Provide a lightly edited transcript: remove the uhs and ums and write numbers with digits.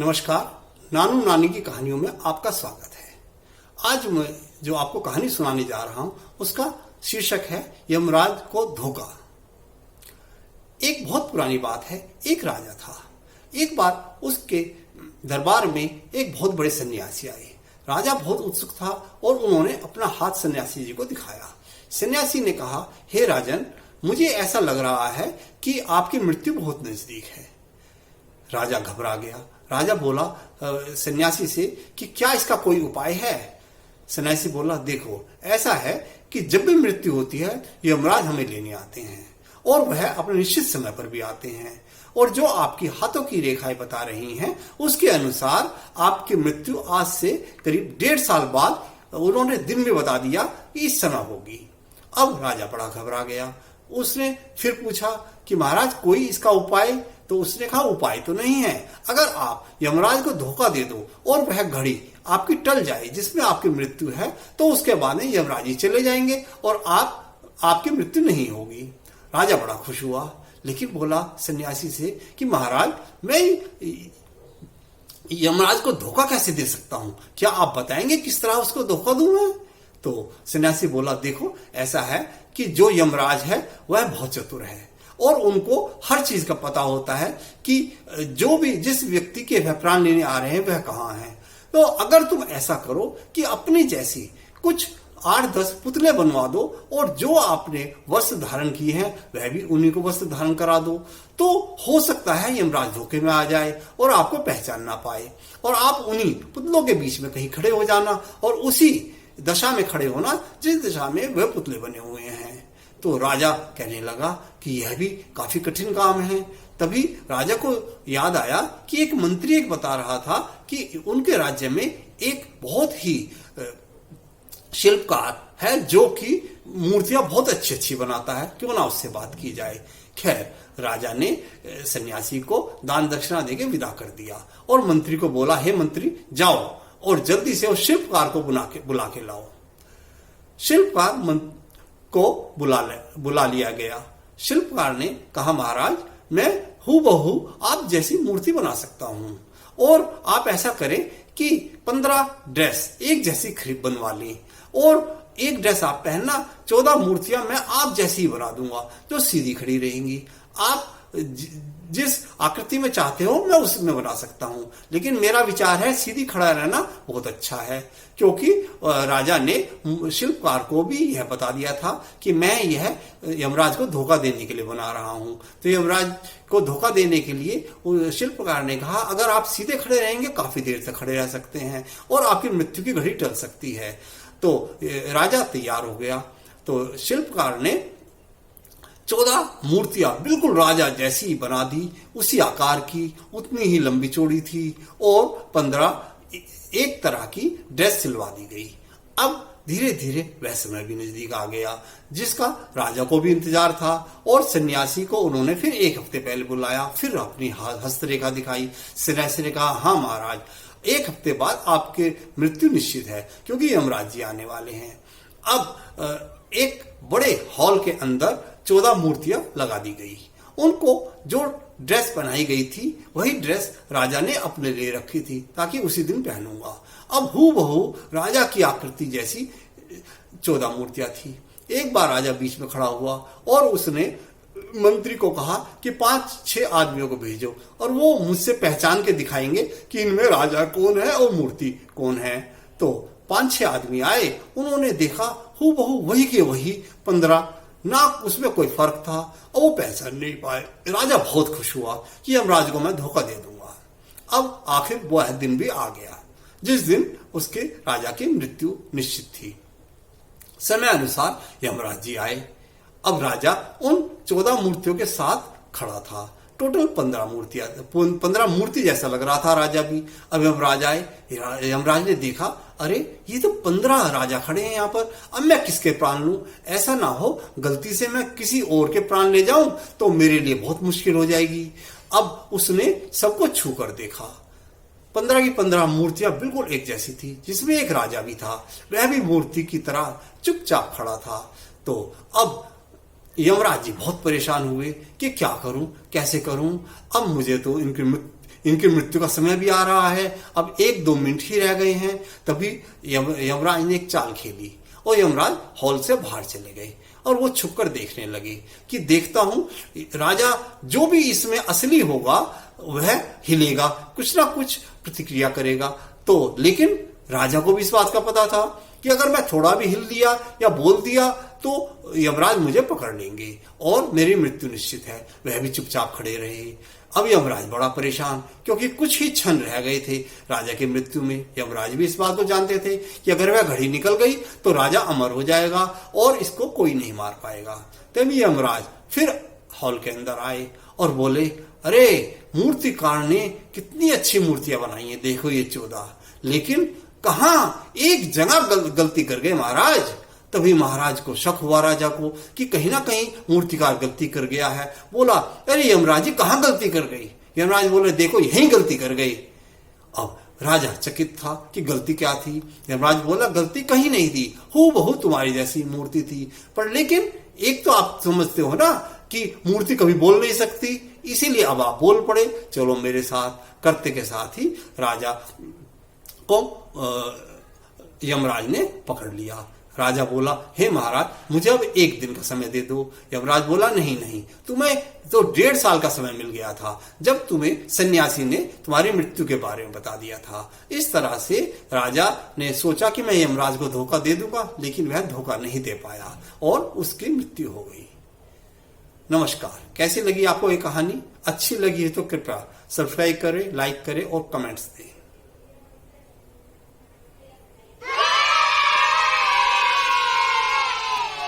नमस्कार। नानू नानी की कहानियों में आपका स्वागत है। आज मैं जो आपको कहानी सुनाने जा रहा हूं उसका शीर्षक है यमराज को धोखा। एक बहुत पुरानी बात है। एक राजा था। एक बार उसके दरबार में एक बहुत बड़े सन्यासी आए। राजा बहुत उत्सुक था और उन्होंने अपना हाथ सन्यासी जी को दिखाया। सन्यासी ने कहा, हे राजन, मुझे ऐसा लग रहा है कि आपकी मृत्यु बहुत नजदीक है। राजा घबरा गया। राजा बोला सन्यासी से कि क्या इसका कोई उपाय है। सन्यासी बोला, देखो, ऐसा है कि जब भी मृत्यु होती है यमराज हमें लेने आते हैं और वह अपने निश्चित समय पर भी आते हैं, और जो आपकी हाथों की रेखाएं बता रही हैं उसके अनुसार आपकी मृत्यु आज से करीब 1.5 साल बाद उन्होंने दिन में बता दिया कि इस समय होगी। अब राजा बड़ा घबरा गया। उसने फिर पूछा कि महाराज कोई इसका उपाय? तो उसने कहा, उपाय तो नहीं है। अगर आप यमराज को धोखा दे दो और वह घड़ी आपकी टल जाए जिसमें आपकी मृत्यु है, तो उसके बाद में यमराज ही चले जाएंगे और आपकी मृत्यु नहीं होगी। राजा बड़ा खुश हुआ, लेकिन बोला सन्यासी से कि महाराज, मैं यमराज को धोखा कैसे दे सकता हूं? क्या आप बताएंगे किस तरह उसको धोखा दूं मैं? तो सन्यासी बोला, देखो, ऐसा है कि जो यमराज है वह बहुत चतुर है और उनको हर चीज का पता होता है कि जिस व्यक्ति के वह प्राण लेने आ रहे हैं वह कहाँ है। तो अगर तुम ऐसा करो कि अपनी जैसी कुछ 8-10 पुतले बनवा दो और जो आपने वस्त्र धारण किए हैं वह भी उन्हीं को वस्त्र धारण करा दो, तो हो सकता है यमराज धोखे में आ जाए और आपको पहचान ना पाए, और आप उन्हीं पुतलों के बीच में कहीं खड़े हो जाना और उसी दशा में खड़े होना जिस दिशा में वह पुतले बने हुए हैं। तो राजा कहने लगा कि यह भी काफी कठिन काम है। तभी राजा को याद आया कि एक मंत्री एक बता रहा था कि उनके राज्य में एक बहुत ही शिल्पकार है जो कि मूर्तियां बहुत अच्छी अच्छी बनाता है, क्यों ना उससे बात की जाए। खैर, राजा ने सन्यासी को दान दक्षिणा देके विदा कर दिया और मंत्री को बोला, हे मंत्री, जाओ और जल्दी से उस शिल्पकार को बुला के लाओ। शिल्पकार को बुला लिया गया। शिल्पकार ने कहा, महाराज, मैं हूबहू आप जैसी मूर्ति बना सकता हूं, और आप ऐसा करें कि 15 ड्रेस एक जैसी खरीद बनवा ली और एक ड्रेस आप पहनना, 14 मूर्तियां मैं आप जैसी ही बना दूंगा जो सीधी खड़ी रहेंगी। आप जिस आकृति में चाहते हो मैं उसमें बना सकता हूं, लेकिन मेरा विचार है सीधी खड़ा रहना बहुत अच्छा है, क्योंकि राजा ने शिल्पकार को भी यह बता दिया था कि मैं यह यमराज को धोखा देने के लिए बना रहा हूं। तो यमराज को धोखा देने के लिए शिल्पकार ने कहा, अगर आप सीधे खड़े रहेंगे काफी देर तक खड़े रह सकते हैं और आपकी मृत्यु की घड़ी टल सकती है। तो राजा तैयार हो गया। तो शिल्पकार ने 14 मूर्तियां बिल्कुल राजा जैसी ही बना दी, उसी आकार की, उतनी ही लंबी चौड़ी थी, और 15 एक तरह की ड्रेस सिलवा दी गई। अब धीरे धीरे वह समय भी नजदीक आ गया जिसका राजा को भी इंतजार था, और सन्यासी को उन्होंने फिर 1 हफ्ते पहले बुलाया। फिर अपनी हस्तरेखा दिखाई। सन्यासी ने कहा, हाँ महाराज, 1 हफ्ते बाद आपके मृत्यु निश्चित है, क्योंकि यमराज जी आने वाले हैं। अब एक बड़े हॉल के अंदर 14 मूर्तियां लगा दी गई। उनको जो ड्रेस बनाई गई थी वही ड्रेस राजा ने अपने लिए रखी थी ताकि उसी दिन पहनूंगा। अब हूबहू राजा की आकृति जैसी 14 मूर्तियां थी। एक बार राजा बीच में खड़ा हुआ और उसने मंत्री को कहा कि 5-6 आदमियों को भेजो और वो मुझसे पहचान के दिखाएंगे कि इनमें राजा कौन है और मूर्ति कौन है। तो 5-6 आदमी आए। उन्होंने देखा हूबहू वही के वही 15, ना उसमें कोई फर्क था, और वो पहचान नहीं पाए। राजा बहुत खुश हुआ कि यमराज को मैं धोखा दे दूंगा। अब आखिर वह दिन भी आ गया जिस दिन उसके राजा की मृत्यु निश्चित थी। समय अनुसार यमराज जी आए। अब राजा उन 14 मूर्तियों के साथ खड़ा था। टोटल 15 मूर्तियां, 15 मूर्ति जैसा लग रहा था राजा भी। अब यमराज आए। यमराज ने देखा, अरे ये तो 15 राजा खड़े हैं यहाँ पर, अब मैं किसके प्राण लूं? ऐसा ना हो गलती से मैं किसी और के प्राण ले जाऊं तो मेरे लिए बहुत मुश्किल हो जाएगी। अब उसने सबको छू कर देखा। 15 की 15 मूर्तियां बिल्कुल एक जैसी थी, जिसमें एक राजा भी था। वह भी मूर्ति की तरह चुपचाप खड़ा था। तो अब यमराज जी बहुत परेशान हुए कि क्या करूं, कैसे करूं। अब मुझे तो इनकी मृत्यु का समय भी आ रहा है, अब 1-2 मिनट ही रह गए हैं। तभी यमराज ने एक चाल खेली और यमराज हॉल से बाहर चले गए और वो छुपकर देखने लगे कि देखता हूं राजा जो भी इसमें असली होगा वह हिलेगा, कुछ ना कुछ प्रतिक्रिया करेगा। तो लेकिन राजा को भी इस बात का पता था कि अगर मैं थोड़ा भी हिल दिया या बोल दिया तो यमराज मुझे पकड़ लेंगे और मेरी मृत्यु निश्चित है। वह भी चुपचाप खड़े रहे। अब यमराज बड़ा परेशान, क्योंकि कुछ ही क्षण रह गए थे राजा की मृत्यु में। यमराज भी इस बात को जानते थे कि अगर वह घड़ी निकल गई तो राजा अमर हो जाएगा और इसको कोई नहीं मार पाएगा। तभी यमराज फिर हॉल के अंदर आए और बोले, अरे मूर्तिकार ने कितनी अच्छी मूर्तियां बनाई हैं, देखो ये 14, लेकिन कहां एक जगह गलती कर गए महाराज। तभी महाराज को शक हुआ राजा को कि कहीं ना कहीं मूर्तिकार गलती कर गया है। बोला, अरे यमराज जी कहां गलती कर गई। यमराज बोले, देखो यहीं गलती कर गई। अब राजा चकित था कि गलती क्या थी। यमराज बोला, गलती कहीं नहीं थी, हूबहू तुम्हारी जैसी मूर्ति थी, पर लेकिन एक तो आप समझते हो ना कि मूर्ति कभी बोल नहीं सकती, इसीलिए अब आप बोल पड़े, चलो मेरे साथ। करते के साथ ही राजा को यमराज ने पकड़ लिया। राजा बोला, हे महाराज मुझे अब 1 दिन का समय दे दो। यमराज बोला, नहीं, तुम्हें तो 1.5 साल का समय मिल गया था जब तुम्हें सन्यासी ने तुम्हारी मृत्यु के बारे में बता दिया था। इस तरह से राजा ने सोचा कि मैं यमराज को धोखा दे दूंगा, लेकिन वह धोखा नहीं दे पाया और उसकी मृत्यु हो गई। नमस्कार, कैसी लगी आपको ये कहानी? अच्छी लगी है तो कृपया सब्सक्राइब करें, लाइक करें और कमेंट्स दें।